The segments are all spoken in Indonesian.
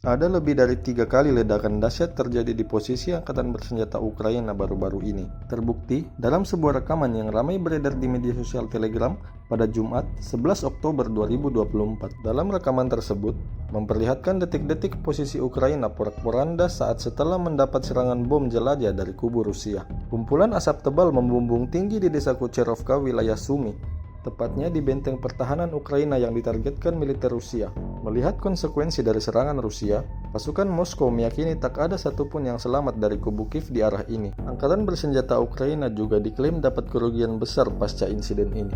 Ada lebih dari 3 kali ledakan dahsyat terjadi di posisi angkatan bersenjata Ukraina baru-baru ini. Terbukti dalam sebuah rekaman yang ramai beredar di media sosial Telegram pada Jumat 11 Oktober 2024. Dalam rekaman tersebut, memperlihatkan detik-detik posisi Ukraina porak-poranda saat setelah mendapat serangan bom jelajah dari kubu Rusia. Kumpulan asap tebal membumbung tinggi di desa Kucherovka, wilayah Sumy, tepatnya di benteng pertahanan Ukraina yang ditargetkan militer Rusia. Melihat konsekuensi dari serangan Rusia, pasukan Moskow meyakini tak ada satupun yang selamat dari kubu Kiev di arah ini. Angkatan bersenjata Ukraina juga diklaim dapat kerugian besar pasca insiden ini.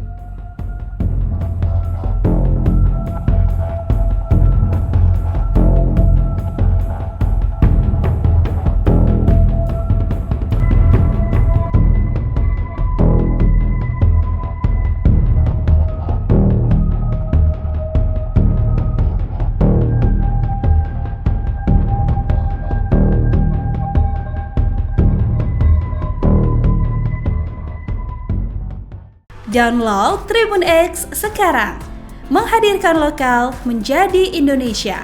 Download Tribun X sekarang, menghadirkan lokal menjadi Indonesia.